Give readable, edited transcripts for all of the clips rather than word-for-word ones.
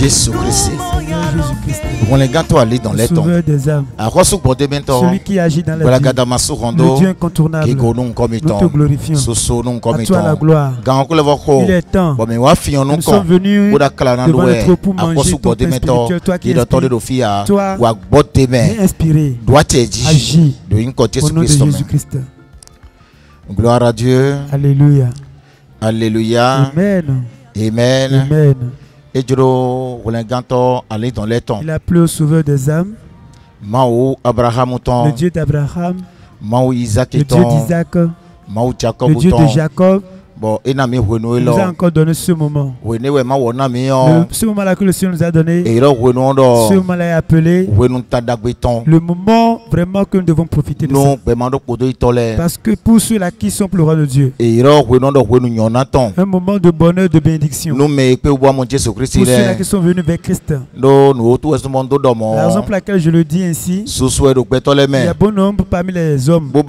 Jésus-Christ. On les gâteaux aller dans les temps. Celui qui agit dans la vie. Le Dieu incontournable. Nous te glorifions. À toi la gloire. Il est temps. Nous sommes venus devant le troupeau manger ton pain spirituel. Toi qui inspires. Toi qui inspiré. Agis. Au nom de Jésus-Christ. Gloire à Dieu. Alléluia. Alléluia. Amen. Amen. Amen. Et il a plu au sauveur des âmes. Le Dieu d'Abraham. Le Dieu d'Isaac. Le Dieu de Jacob. Il nous a encore donné ce moment. Ce moment-là que le Seigneur nous a donné. Ce moment-là est appelé le moment vraiment que nous devons profiter de ça. Parce que pour ceux-là qui sont pleurants de Dieu, un moment de bonheur, de bénédiction. Pour ceux-là qui sont venus vers Christ. La raison pour laquelle je le dis ainsi, il y a bon nombre parmi les hommes qui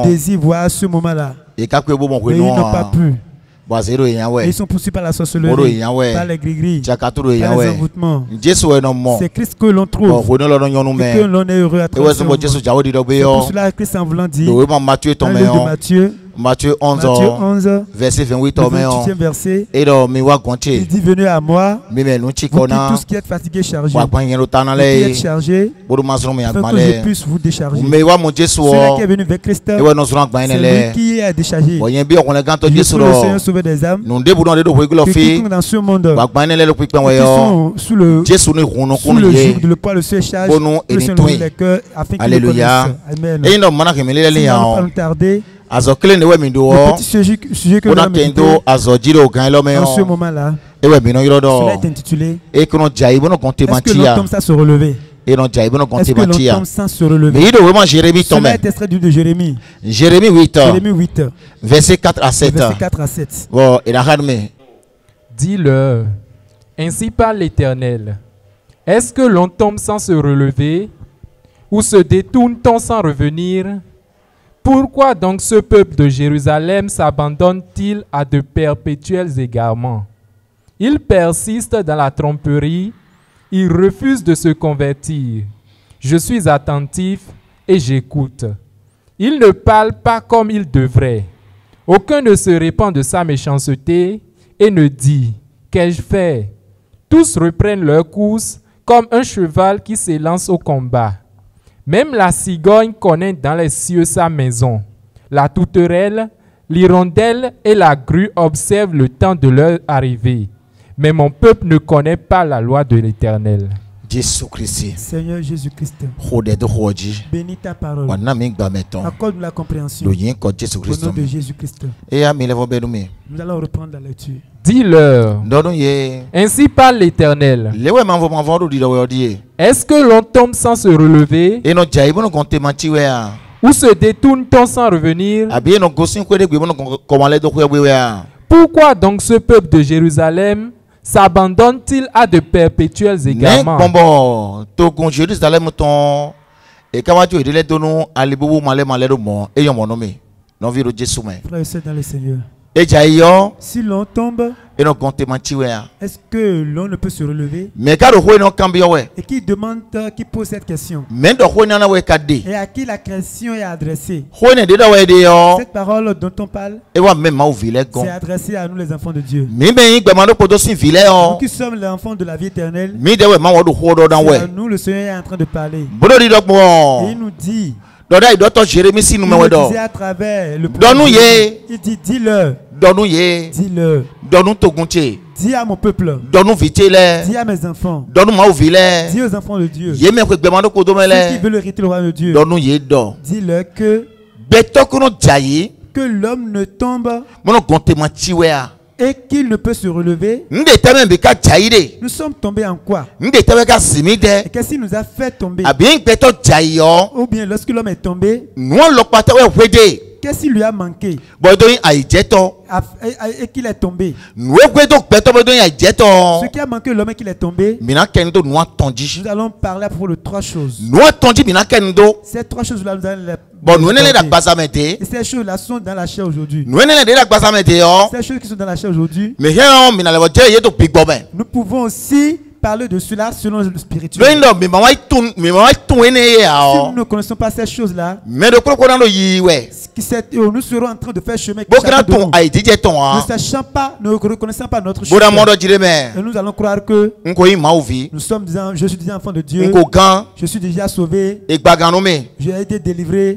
désirent voir ce moment-là. Mais ils n'ont pas pu. Et ils sont poursuivis par la sorcellerie, par les gris-gris, par les envoûtements. C'est Christ que l'on trouve et que l'on est heureux à travers ce moment. C'est pour cela que Christ en voulant dire dans le livre de Matthieu 11, verset 28, verset, il dit venez à moi, vous qui tous qui êtes fatigués, chargés, qui êtes chargés, afin que je puisse vous décharger. Celui qui est venu vers Christ, c'est lui qui est déchargé. Jésus le Seigneur sauveur des âmes, qui sont dans ce monde, qui sont sous le joug de le poids de ce charge, que le Seigneur ouvre les cœurs afin qu'ils le connaissent. Amen. Sans pas nous tarder, le petit sujet que nous avons médité en ce moment-là, cela est intitulé Est-ce que l'on tombe sans se relever? Est-ce que l'on tombe sans se relever? Cela est extrait de Jérémie. Jérémie 8, verset 4 à 7. Dis-leur, ainsi parle l'Éternel. Est-ce que l'on tombe sans se relever? Ou se détourne-t-on sans revenir? Pourquoi donc ce peuple de Jérusalem s'abandonne-t-il à de perpétuels égarements? Il persiste dans la tromperie, il refuse de se convertir. Je suis attentif et j'écoute. Il ne parle pas comme il devrait. Aucun ne se répand de sa méchanceté et ne dit « Qu'ai-je fait ?» Tous reprennent leur course comme un cheval qui s'élance au combat. Même la cigogne connaît dans les cieux sa maison. La tourterelle, l'hirondelle et la grue observent le temps de leur arrivée. Mais mon peuple ne connaît pas la loi de l'Éternel. Seigneur Jésus-Christ, bénis ta parole. Accorde la compréhension. Au nom de Jésus-Christ. Nous allons reprendre la lecture. Dis-leur, ainsi parle l'Éternel. Est-ce que l'on tombe sans se relever? Ou se détourne-t-on sans revenir? Pourquoi donc ce peuple de Jérusalem s'abandonne-t-il à de perpétuels égarements? Frères et sœurs dans le Seigneur, si l'on tombe, est-ce que l'on ne peut se relever? Et qui demande, qui pose cette question? Et à qui la question est adressée? Cette parole dont on parle, c'est adressé à nous les enfants de Dieu. Nous qui sommes les enfants de la vie éternelle, c'est à nous le Seigneur est en train de parler. Et il nous dit, il nous disait à travers le prophète, il dit dis-leur, dis-leur, dis à mon peuple, dis à mes enfants, dis aux enfants de Dieu, ceux qui veulent hériter le roi de Dieu, dis-leur que l'homme ne tombe et qu'il ne peut se relever. Nous sommes tombés en quoi? Et qu'est-ce qui nous a fait tomber? Ou bien lorsque l'homme est tombé, Qu'est-ce qui lui a manqué? Et qu'il est tombé. Ce qui a manqué l'homme et qu'il est tombé. Nous allons parler à propos de 3 choses. Ces 3 choses-là, nous allons les et ces choses-là sont dans la chair aujourd'hui. Ces choses qui sont dans la chair aujourd'hui. Nous pouvons aussi parler de cela selon le spirituel. Si nous ne connaissons pas ces choses-là, nous serons en train de faire chemin. Ne reconnaissant pas notre chemin. Et nous allons croire que nous sommes je suis déjà enfant de Dieu. Je suis déjà sauvé. J'ai été délivré.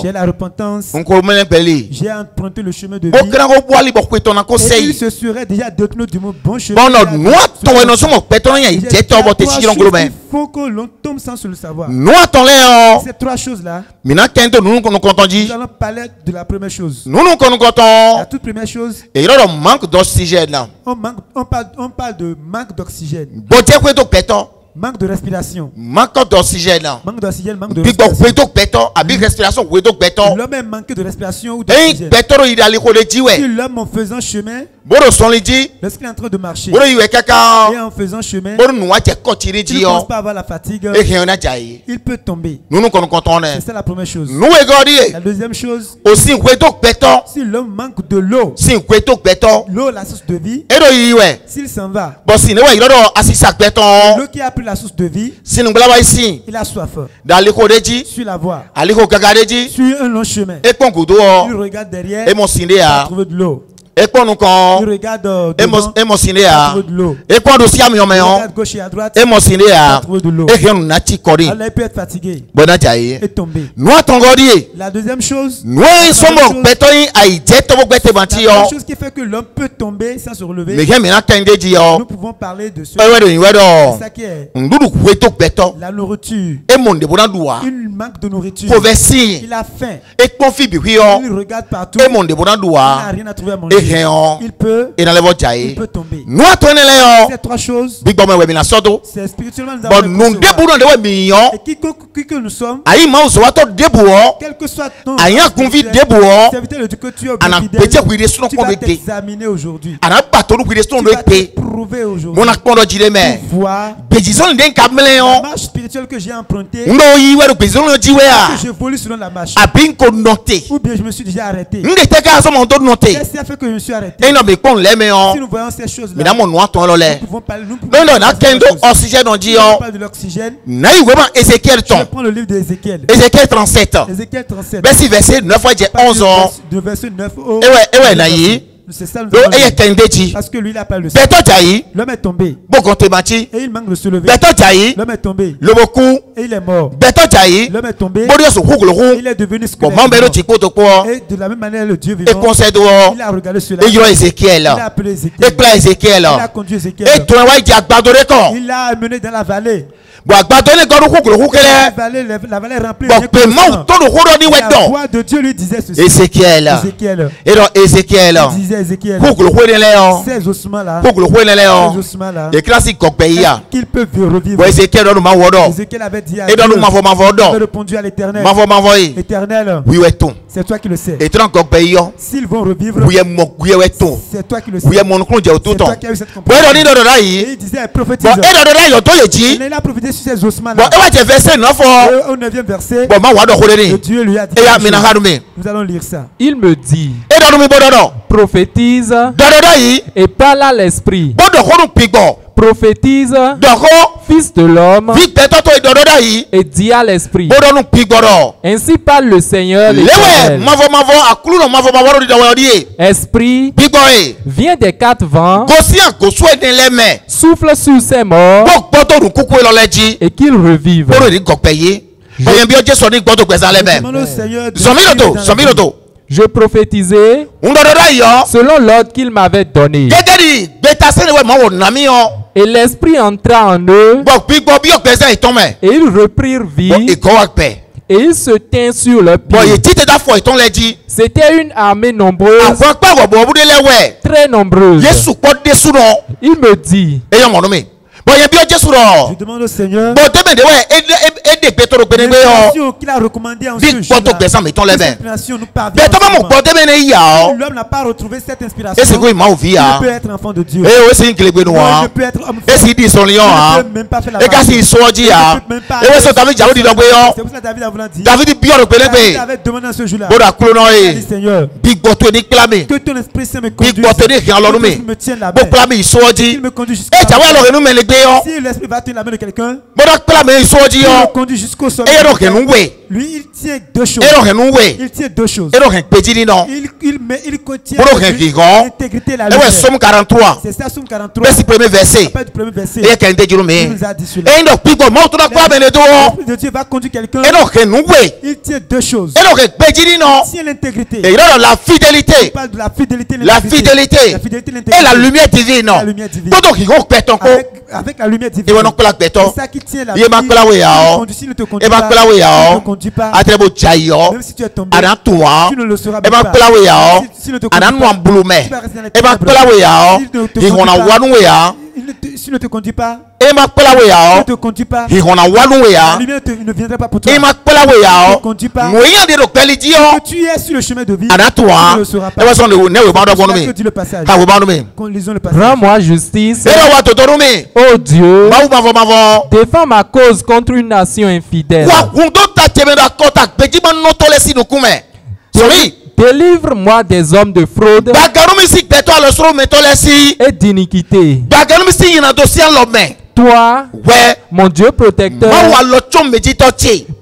J'ai la repentance. J'ai emprunté le chemin de vie. Et il se serait déjà détourné du bon chemin. Il faut que l'on tombe sans se le savoir. Ces 3 choses-là, nous allons parler de la première chose. La toute première chose, on parle de manque d'oxygène. Manque de respiration. Manque d'oxygène. Manque d'oxygène, manque de respiration. L'homme est manqué de respiration ou d'oxygène. Si l'homme en faisant chemin, lorsqu'il est en train de marcher et en faisant chemin, il ne pense pas avoir la fatigue, il peut tomber. C'est ça la première chose. La deuxième chose, si l'homme manque de l'eau, l'eau la source de vie, s'il s'en va, l'eau qui a pris la source de vie, il a soif. Sur la voie, sur un long chemin, il regarde derrière, il trouve de l'eau. Il regarde devant, de l'eau. Il regarde gauche et à droite, de l'eau. Alors il peut être fatigué et tomber. La deuxième chose, la chose qui fait que l'homme peut tomber sans se relever, nous pouvons parler de ce ça qui est la nourriture. Il manque de nourriture. Il a faim. Il regarde partout. Il n'a rien à trouver à manger. Il peut tomber. Ces 3 choses, c'est spirituellement nous avons et qui que nous sommes, quel que soit ton serviteur de Dieu que tu es fidèle, tu vas t'examiner aujourd'hui. Tu vas t'éprouver aujourd'hui. Pour voir la marche spirituelle que j'ai empruntée, que j'évolue selon la marche. Ou bien je me suis déjà arrêté. Qu'est-ce qui a fait que je me suis arrêté? Si nous voyons ces choses-là, nous pouvons parler de l'oxygène. Je prends le livre d'Ézéchiel. Ézéchiel 37. Verset 9 11. De verset 9 au c'est ça nous parce que lui il a pas le sang. L'homme est tombé et il manque de se lever. L'homme est tombé et il est mort. L'homme est tombé et il est devenu squelette. Et de la même manière le Dieu vivant, il a regardé cela. Il a appelé Ézéchiel. Il a conduit Ézéchiel. Il l'a amené dans la vallée. La vallée est remplie de la voix de Dieu lui disait ceci. Ézéchiel disait Ézéchiel, ces ossements-là, qu'il peut revivre. Ézéchiel avait dit à Dieu, il avait répondu à l'Éternel, Éternel, c'est toi qui le sais. S'ils vont revivre, c'est toi qui le sais. C'est toi qui as eu cette compréhension. Et il disait, prophétise. Et il a prophétisé sur ces ossements-là. Au 9e verset, Dieu lui a dit, nous allons lire ça. Il me dit, prophétise et parle à l'esprit. Prophétise, fils de l'homme, et dis à l'esprit. Ainsi parle le Seigneur l'Éternel. Esprit, viens des 4 vents, souffle sur ces morts et qu'ils revivent. Je prophétisais selon l'ordre qu'il m'avait donné. Et l'esprit entra en eux et ils reprirent vie et ils se tinrent sur leurs pieds. C'était une armée nombreuse, très nombreuse. Il me dit, Je demande au Seigneur. L'inspiration qu'il a recommandé en ce jour-là. L'homme n'a pas retrouvé cette inspiration. Il peut être enfant de Dieu. Il peut être homme fort. Il ne peut même pas faire la parole. C'est pour ça que David a voulu dire. David avait demandé en ce jour-là. Seigneur, que ton esprit saint me conduise. Que me tienne la main. Qu'il me conduise jusqu'à la main. Si l'esprit va tenir la main de quelqu'un, il me conduit jusqu'au sommet. Lui, il tient deux choses. Il tient deux choses. Il contient l'intégrité et la lumière. C'est ça, Somme 43. Verset. Il nous a dit cela. L'esprit de Dieu va conduire quelqu'un. Il tient deux choses. Il tient l'intégrité. La fidélité. Il parle de la fidélité. La fidélité. Et la lumière divine. Avec la lumière divine. C'est ça qui tient la vie. Si ne te conduit pas, même si tu es tombé, tu ne le seras pas. Si ne te conduit s'il ne te conduit pas, la lumière ne viendra pas pour toi. Ne te conduit pas. Que tu es sur le chemin de vie, tu ne le seras pas. C'est que dit le passage. Lisons le passage. Rends-moi justice, ô Dieu, défends ma cause contre une nation infidèle. Délivre-moi des hommes de fraude et d'iniquité. Toi, mon Dieu protecteur,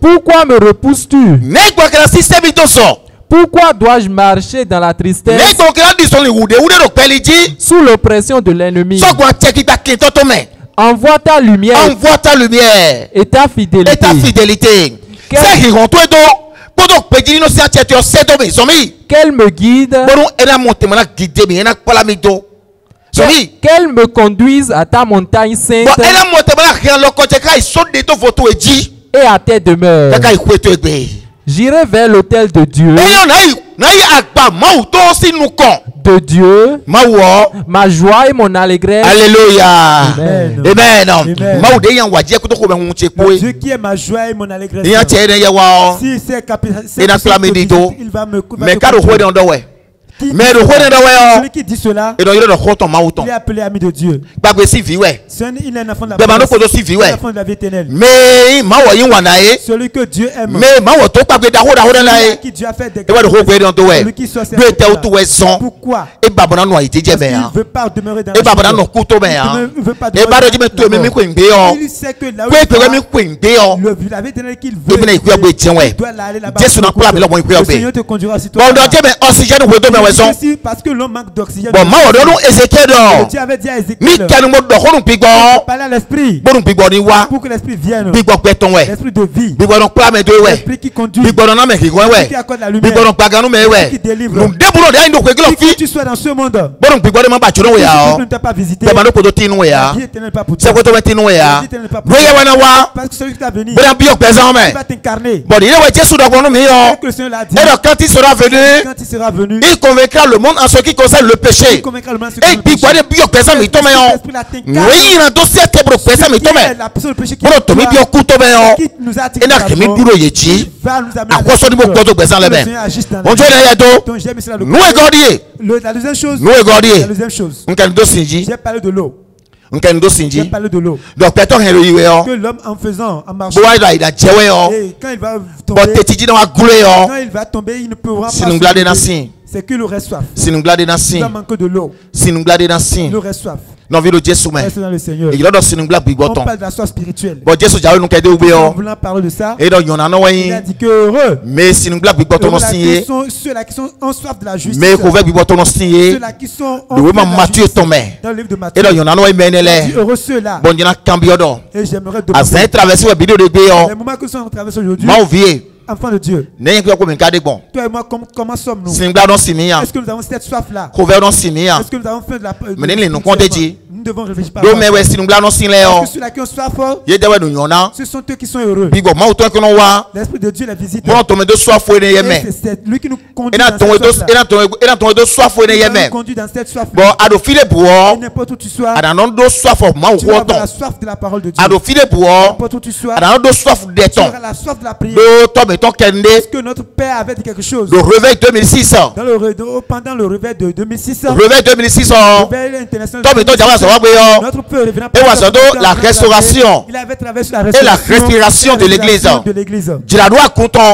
pourquoi me repousses-tu? Pourquoi dois-je marcher dans la tristesse sous l'oppression de l'ennemi? Envoie ta lumière et ta fidélité. Qu'elle me guide, qu'elle me conduise à ta montagne sainte et à tes demeures. J'irai vers l'autel de Dieu. De Dieu, ma joie et mon allégresse. Alléluia. Amen. Dieu qui est ma joie et mon allégresse. Si c'est il va me conduire. Celui qui dit cela, il est appelé ami de Dieu. Il est un enfant de la promesse, un enfant de la vie éternelle. Celui que Dieu aime, qui Dieu a fait des grâces, celui qui soit certain. Pourquoi? Parce qu'il ne veut pas demeurer dans la chose. Il ne veut pas demeurer dans la chose. Il sait que là où la vie éternelle qu'il veut, il doit aller là-bas. Le Seigneur te conduira aussi toi. Parce que l'homme manque d'oxygène. Dieu avait dit à Ézéchiel, parler à l'esprit pour que l'esprit vienne. L'esprit de vie. L'esprit qui conduit. L'esprit qui accorde la lumière. L'esprit qui délivre. Que tu sois dans ce monde. Tu ne t'as pas visité. La vie éternelle pas pour toi. La vie éternelle pas pour toi. Parce que celui qui t'a venu, il va t'incarner. Que le Seigneur l'a dit. Quand il sera venu, il convaincra le monde en ce qui concerne le péché. Et puis quoi de bio personne mi tome yo. Oui, na dossier te bro personne mi tome. Bro to mi bio ku tome yo. Et na kemi duro yechi. Akwoso ni mo gbodo personne le ben. On joue derrière do. Nous egodier. La deuxième chose. Nous egodier. La deuxième chose. On kan do sinji. J'ai parlé de l'eau. J'ai parlé de l'eau. Donc peut-être que l'homme en faisant, en marchant, et quand il va tomber, il ne pourra pas. C'est qu'il aurait soif. Il va manquer de l'eau. Il aurait soif. Non, vie de Jésus, mais dans le Seigneur. On parle de la soif spirituelle. Bon, Jésus, j'ai nous en voulant parler de ça. Et donc, il a dit que heureux. Mais si nous ceux-là qui sont en soif de la justice. Mais ceux-là qui sont en soif de la justice. Dans le livre de Matthieu. Et donc, il y en a heureux ceux-là. Bon, il y en a cambiodo. Et j'aimerais demander. Les moments que nous sommes traversés aujourd'hui. Enfant de Dieu. Toi et moi, comment sommes-nous? Est-ce que nous avons cette soif-là? Est-ce que nous avons fait de la devons réfléchir par rapport à ça. Parce que ceux-là qui ont soif, ce sont eux qui sont heureux. L'Esprit de Dieu les visite. C'est lui qui nous conduit dans cette soif. N'importe où tu sois, tu vas avoir la soif de la parole de Dieu. N'importe où tu sois, tu auras la soif de la prière. Est-ce que notre Père avait dit quelque chose? Le réveil 2006. Pendant le réveil de 2006. Réveil 2006. Notre Père revenait la restauration. Il avait traversé la et la respiration de l'église. La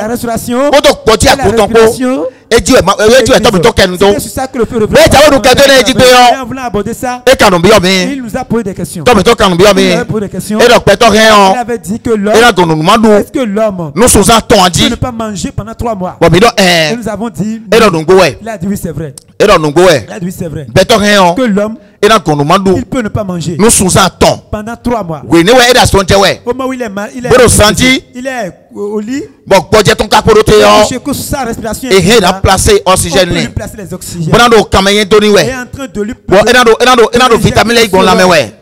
restauration et la respiration. Et Dieu est tombé dans quel dos. C'est ça que le feu il nous a posé des questions. Il avait dit que l'homme, est-ce que l'homme nous ne peut pas manger pendant 3 mois? Et nous avons dit, il a dit oui c'est vrai. Il a dit oui c'est vrai. Que l'homme, il peut ne pas manger pendant 3 mois. Au moment où il est au lit, que sa respiration et a placé oxygène. On peut lui placer les oxygènes. Et en train de lui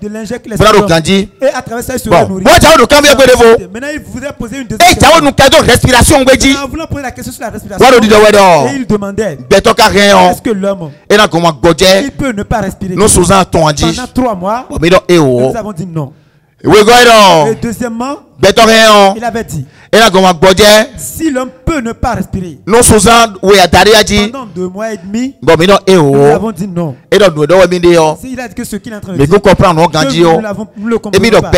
de l'injecter les et à travers ça il se nourrit. Maintenant il voudrait poser une deuxième question. Nous voulons poser la question sur la respiration. Et il demandait, est-ce que l'homme, il peut ne pas respirer pendant 3 mois? Nous avons dit non. Et deuxièmement, il avait dit, si l'homme peut ne pas respirer pendant 2 mois et demi, nous avons dit non. Il a dit que ce qu'il est en train de dire, nous le comprenons pas.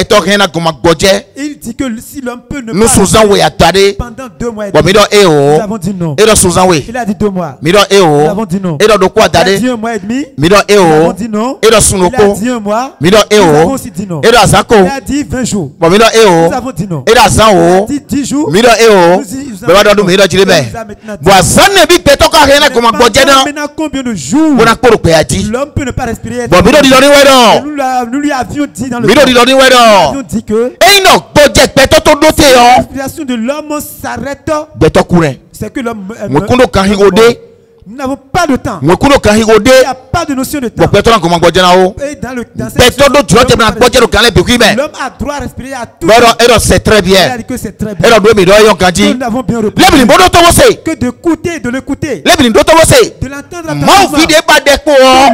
Il dit que si l'homme peut ne pas respirer pendant 2 mois et demi, nous avons dit non. Il a dit 2 mois. Nous avons dit non. Il a dit 1 mois et demi. Nous avons dit non. Il a dit 1 mois. Nous avons aussi dit non. Il a dit 20 jours. Nous avons dit non. Il a dit 10 jours. Maintenant combien de jours l'homme peut ne pas respirer? Nous lui avions dit dans le temps, nous avions dit que la respiration de l'homme s'arrête. C'est que l'homme nous n'avons pas de temps. Il n'y a pas de notion de temps. Et dans cette l'homme a droit à respirer à tout. C'est très bien. Il a dit que c'est très bien. Nous avons bien repris. Que de l'écouter. De l'entendre.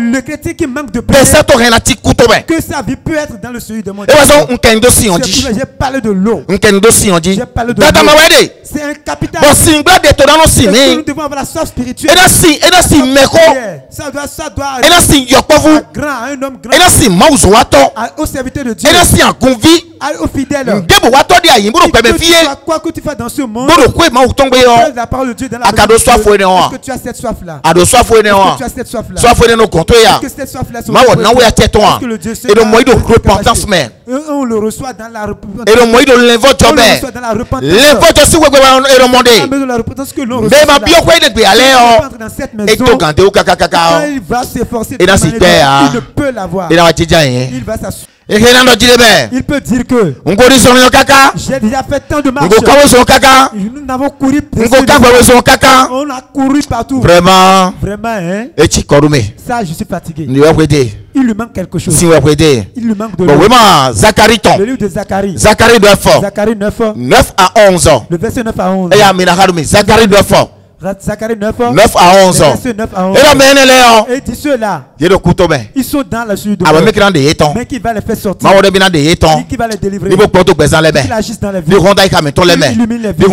Le chrétien qui manque de prière. Que sa vie peut être dans le seuil de mon Dieu. J'ai parlé de l'eau. J'ai parlé de l'eau. C'est un capital. Nous devons avoir la soif spirituelle. Ça doit grand, un homme grand, au serviteur de Dieu, au fidèle. Quoi que tu fasses dans ce monde, la parole de Dieu dans la vie. Est-ce que tu as cette soif-là? Est-ce que tu as cette soif-là? Est-ce que cette soif-là est le Dieu sait on le reçoit dans la repentance. On le reçoit dans la repentance que l'on reçoit dans cette maison. Il va s'efforcer de il ne peut l'avoir. Il va s'assurer. Il peut dire que j'ai déjà fait tant de marches. Nous n'avons couru. On a couru partout. Vraiment. Hein? Ça, je suis fatigué. Il lui manque quelque chose. Il lui manque de l'eau. Le livre de Zacharie. Zacharie 9 à 11. Le verset 9 à 11. Zacharie 9. Zacharie 9 à 11. Et dit ceux-là, ils sont dans la suite de mais qui va les faire sortir, qui va les délivrer, qui agissent dans la vie, illumine les vies.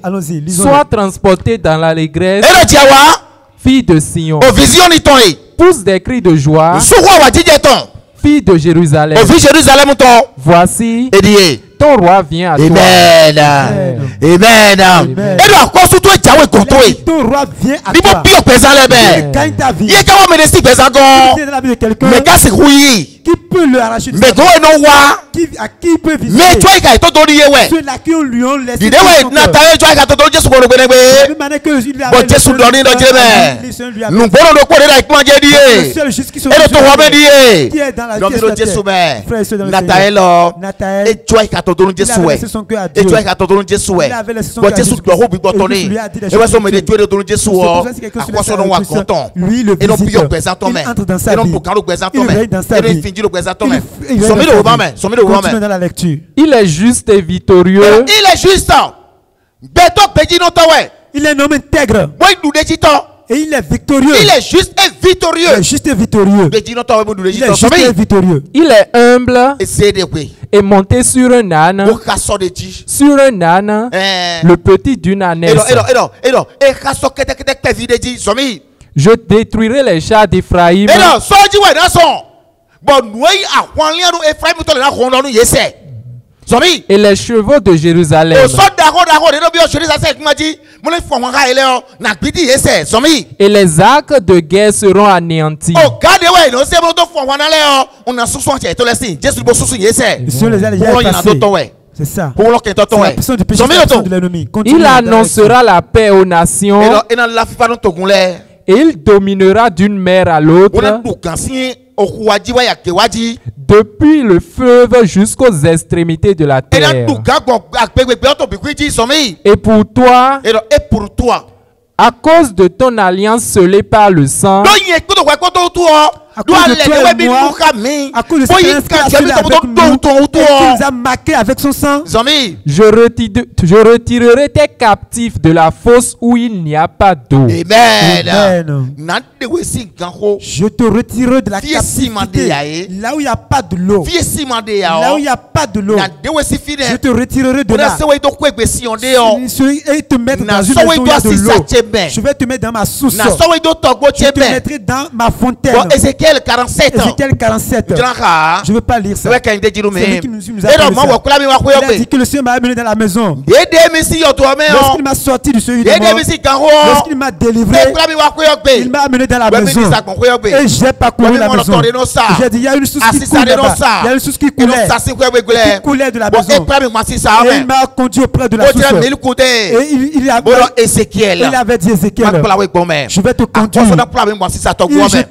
Allons-y, sois transporté dans l'allégresse, fille de Sion, pousse des cris de joie, fille de Jérusalem. Voici, ton roi vient à toi. Amen. Et là, quoi surtout et Dieu est ton roi vient à toi. Il gagne ta vie. Il est quand même dans la vie de quelqu'un mais quand c'est rouillé, qui peut le arracher de mais sa vie, à qui il peut visiter. Mais toi, il a donné ouais. Ceux-là qui lui ont laissé. Dis ouais, Nathanaël, toi, il a donné Jésus pour le bénéfice. De la manière que il a. Bon, Jésus donné dans Dieu mais. Nous voulons le connaître avec moi Dieu. Le seul juste qui sont. Et le toi même dit. Qui est dans la donc Jésus mais. Nathanaël. Et toi, il a donné Jésus ouais. Et toi, il a donné Jésus ouais. Bon, Jésus doit rompre ton nez. Et ouais, son métier de donner Jésus. À quoi son nom est content. Et non plus au présent ton main. Et non pour quand le présent ton main. Et non finit le présent ton main. Sommez le roman main. Sommez le roman main. Dans la lecture. Il est juste et victorieux. Il est juste. Beto petit non ouais. Il est un homme intègre. Moi il nous dit et il est victorieux. Il est juste et victorieux. Il est juste et victorieux. Il est juste et victorieux. Il est humble et monté sur un âne. Sur un âne, le petit d'une ânesse. Je détruirai les chars d'Éphraïm. Et les chevaux de Jérusalem. Et les arcs de guerre seront anéantis. C'est ça. Il annoncera la paix aux nations. Et il dominera d'une mer à l'autre. Depuis le fleuve jusqu'aux extrémités de la terre. Et pour toi, à cause de ton alliance scellée par le sang, à cause de toi et moi, à cause de ce qu'il nous a marqué avec son sang, je retirerai tes captifs de la fosse où il n'y a pas d'eau. Amen. Je te retirerai de la captivité là où il n'y a pas de l'eau. Là où il n'y a pas de l'eau. Je te retirerai de là. Et te mettre dans une maison de l'eau. Je vais te mettre dans ma source. Je te mettrai dans ma fontaine. Ézéchiel 47. Je ne veux pas lire ça. C'est lui qui nous a dit que le Seigneur m'a amené dans la maison. Lorsqu'il m'a sorti du seuil de mort, lorsqu'il m'a délivré, il m'a amené dans la maison. Et je n'ai pas couru la maison. J'ai dit, il y a une source qui coule là-bas. Il y a une source qui coulait de la maison. Et il m'a conduit auprès de la source. Et il avait dit Ézéchiel, je vais te conduire.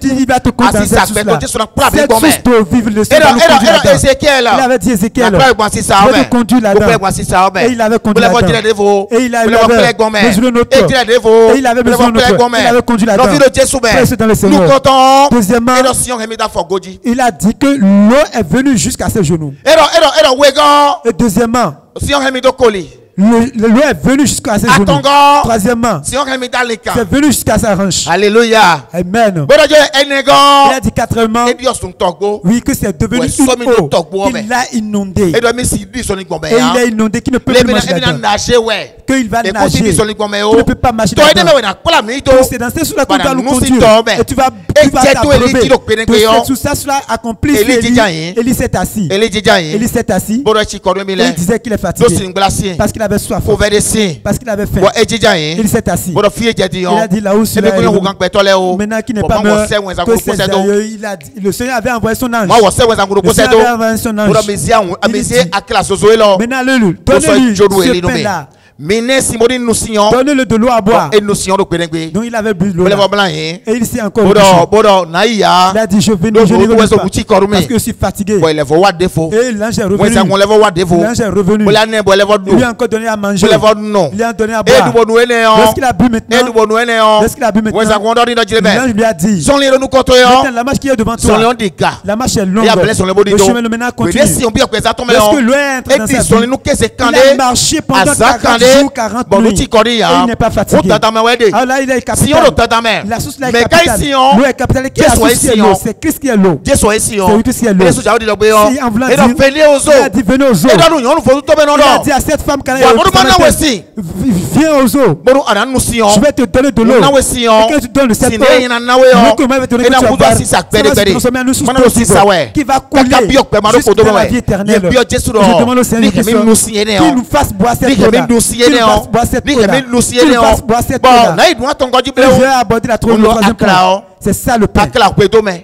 Il va te conduire dans cette source d'eau vive, le Seigneur nous conduit là-dedans. Il avait dit Ézéchiel, je vais te conduire là-dedans. Et il avait conduit là-dedans. Et il avait besoin de notre. Et il avait besoin de notre. Il avait conduit là-dedans. Dans le Seigneur. Deuxièmement, il a dit que l'eau est venue jusqu'à ses genoux. Et deuxièmement, l'eau est venue jusqu'à ses genoux. Troisièmement, c'est venu jusqu'à sa hanche. Alléluia. Amen. Il a dit quatrièmement, oui, que c'est devenu une eau qu'il a inondé. Et il a inondé qui ne peut plus marcher là-dedans. Qu'il va nager. Qui ne peut pas marcher là-dedans. C'est dans ce sous la qu'on va nous conduire. Et tu vas t'abreuver. Tout ça, cela accomplit. Élie s'est assis. Élie s'est assis. Et il disait qu'il est fatigué. Parce qu'il avait soif. Parce qu'il avait faim. Il s'est assis. Il a dit là où cela est. Maintenant qu'il n'est pas mort, que ses aïeux, le Seigneur avait envoyé son ange. Le Seigneur avait envoyé son ange. Maintenant, donnez-lui ce pain-là. Donnez-le de l'eau à boire. Donc il avait bu de l'eau. Et il s'est encore dit. Il a dit, je ne veux pas. Parce que je suis fatigué. Et l'ange est revenu. L'ange est revenu. Il lui a encore donné à manger. Il lui a donné à boire. Lorsqu'il a bu maintenant, l'ange lui a dit, maintenant la marche qui est devant toi, la marche est longue. Le chemin maintenant continue. Lorsque l'eau est entrée dans sa vie, il a marché pendant 40 jours, 40 nuits. Et il n'est pas fatigué. Alors là, il est capital. La source là est capitale. L'eau est capitale. Qui est la source qui est l'eau? C'est Christ qui est l'eau. C'est lui qui est l'eau. Si en voulant dire, il a dit venez aux eaux. Il a dit à cette femme viens aux eaux. Je vais te donner de l'eau. Et quand tu donnes cette eau, l'eau va te donner que tu vas boire. Ça va se transformer en une source d'eau qui va couler jusqu'à la vie éternelle. Je demande au Seigneur qu'il nous fasse boire cette eau-là. Qu'il nous fasse boire cette eau-là. Qu'il nous fasse boire cette eau-là. Et je vais aborder la troisième point. C'est ça le pain.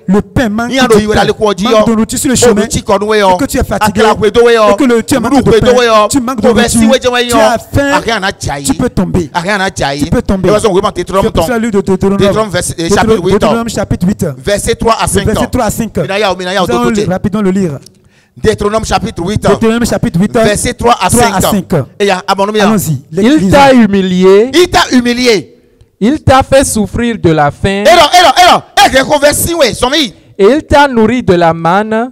Le pain manque de nourriture sur le chemin. Et que tu es fatigué. Et que tu manques de pain. Tu manques de nourriture. Tu as faim. Tu peux tomber. Tu peux tomber. C'est pour ça le livre de Deutéronome chapitre 8. Verset 3 à 5. Verset 3 à 5. Nous allons rapidement le lire. Deutéronome chapitre 8. Deutéronome chapitre 8. Verset 3 à 5. Allons-y. Il t'a humilié. Il t'a humilié. Il t'a fait souffrir de la faim. Et il t'a nourri de la manne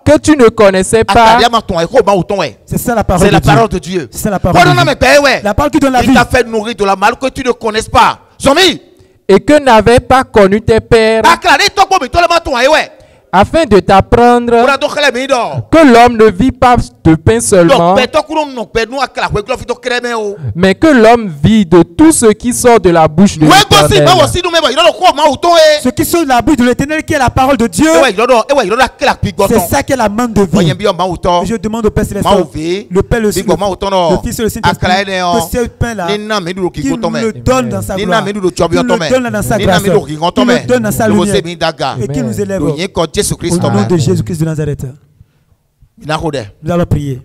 que tu ne connaissais pas. C'est ça la parole de Dieu. C'est la parole de Dieu. C'est la parole de Dieu. La parole qui donne la vie. Il t'a fait nourrir de la manne que tu ne connaisses pas. Et que n'avaient pas connu tes pères. Afin de t'apprendre que l'homme ne vit pas de pain seulement, mais que l'homme vit de tout ce qui sort de la bouche de l'Éternel. Ce qui sort de la bouche de l'Éternel, qui est la parole de Dieu, c'est ça qui est la manne de vie. Et je demande au Père Céleste, le Père, le Fils et le Saint-Esprit, que ce pain-là, qu'il nous le donne dans sa gloire, qu'il nous le donne dans sa grâce, qu'il nous le donne dans sa lumière, et qu'il nous élève. Au nom de Jésus-Christ de Nazareth. Nous allons prier.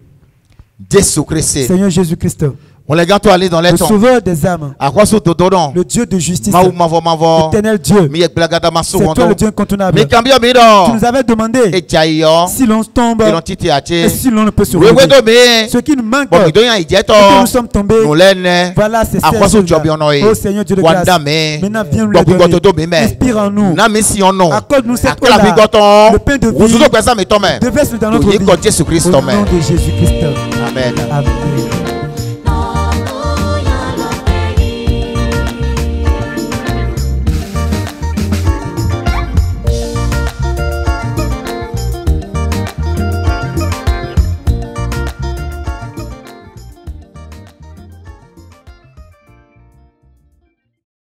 Seigneur Jésus-Christ, le sauveur des âmes, le Dieu de justice, l'éternel Dieu, c'est toi le Dieu incontournable. Tu nous avais demandé si l'on tombe et si l'on ne peut se relever. Ce qui nous manque, c'est que nous sommes tombés. Voilà, c'est ça. Oh Seigneur Dieu de grâce, maintenant viens nous le donner. Inspire en nous. Accorde-nous cette eau-là, le pain de vie. Déverse-le dans notre vie. Au nom de Jésus-Christ. Amen. Amen.